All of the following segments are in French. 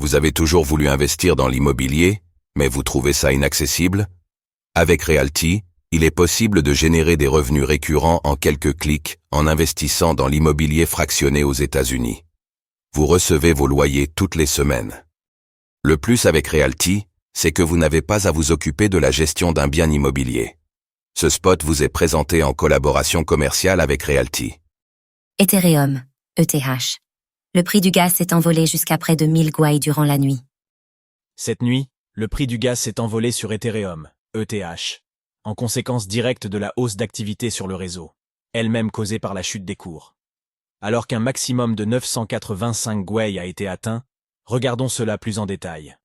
Vous avez toujours voulu investir dans l'immobilier, mais vous trouvez ça inaccessible? Avec Realty, il est possible de générer des revenus récurrents en quelques clics en investissant dans l'immobilier fractionné aux États-Unis. Vous recevez vos loyers toutes les semaines. Le plus avec Realty, c'est que vous n'avez pas à vous occuper de la gestion d'un bien immobilier. Ce spot vous est présenté en collaboration commerciale avec Realty. Ethereum, ETH. Le prix du gaz s'est envolé jusqu'à près de 1000 gwei durant la nuit. Cette nuit, le prix du gaz s'est envolé sur Ethereum, ETH, en conséquence directe de la hausse d'activité sur le réseau, elle-même causée par la chute des cours. Alors qu'un maximum de 985 gwei a été atteint, regardons cela plus en détail.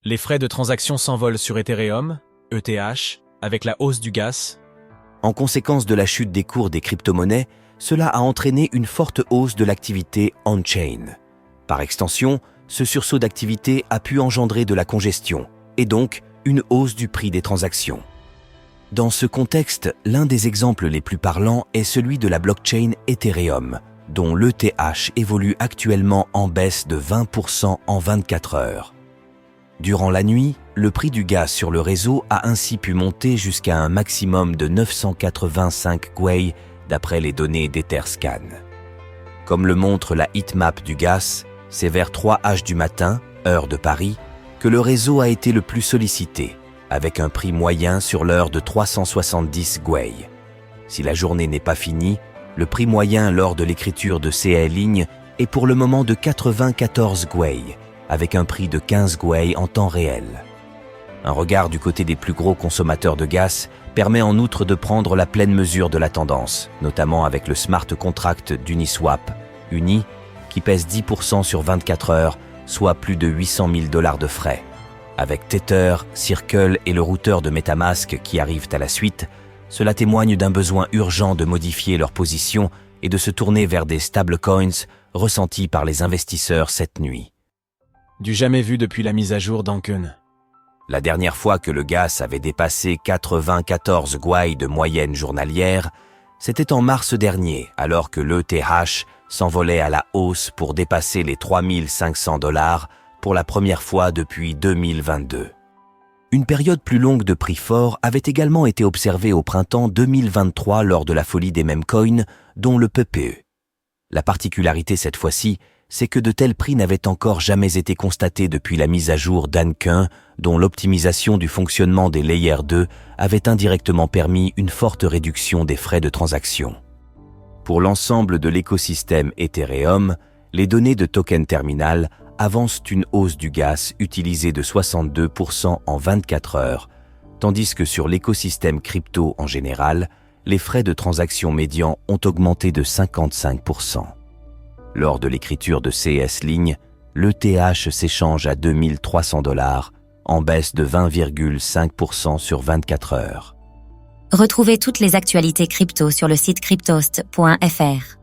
Les frais de transaction s'envolent sur Ethereum, ETH, avec la hausse du gaz. En conséquence de la chute des cours des crypto-monnaies, cela a entraîné une forte hausse de l'activité on-chain. Par extension, ce sursaut d'activité a pu engendrer de la congestion, et donc une hausse du prix des transactions. Dans ce contexte, l'un des exemples les plus parlants est celui de la blockchain Ethereum, dont l'ETH évolue actuellement en baisse de 20% en 24 heures. Durant la nuit, le prix du gaz sur le réseau a ainsi pu monter jusqu'à un maximum de 985 gwei d'après les données d'Etherscan. Comme le montre la heatmap du gaz, c'est vers 3h du matin, heure de Paris, que le réseau a été le plus sollicité, avec un prix moyen sur l'heure de 370 gwei. Si la journée n'est pas finie, le prix moyen lors de l'écriture de CA ligne est pour le moment de 94 gwei, avec un prix de 15 gwei en temps réel. Un regard du côté des plus gros consommateurs de gaz permet en outre de prendre la pleine mesure de la tendance, notamment avec le smart contract d'Uniswap, Uni, qui pèse 10% sur 24 heures, soit plus de 800 000 $ de frais. Avec Tether, Circle et le routeur de MetaMask qui arrivent à la suite, cela témoigne d'un besoin urgent de modifier leur position et de se tourner vers des stablecoins ressentis par les investisseurs cette nuit. Du jamais vu depuis la mise à jour d'Anken. La dernière fois que le gaz avait dépassé 94 gwei de moyenne journalière, c'était en mars dernier, alors que l'ETH s'envolait à la hausse pour dépasser les 3500 $ pour la première fois depuis 2022. Une période plus longue de prix fort avait également été observée au printemps 2023 lors de la folie des memecoins, dont le PPE. La particularité cette fois-ci, c'est que de tels prix n'avaient encore jamais été constatés depuis la mise à jour d'Anken, dont l'optimisation du fonctionnement des Layer 2 avait indirectement permis une forte réduction des frais de transaction. Pour l'ensemble de l'écosystème Ethereum, les données de Token Terminal avancent une hausse du gaz utilisé de 62% en 24 heures, tandis que sur l'écosystème crypto en général, les frais de transaction médians ont augmenté de 55%. Lors de l'écriture de CS Ligne, l'ETH s'échange à 2300 $, en baisse de 20,5% sur 24 heures. Retrouvez toutes les actualités crypto sur le site cryptost.fr.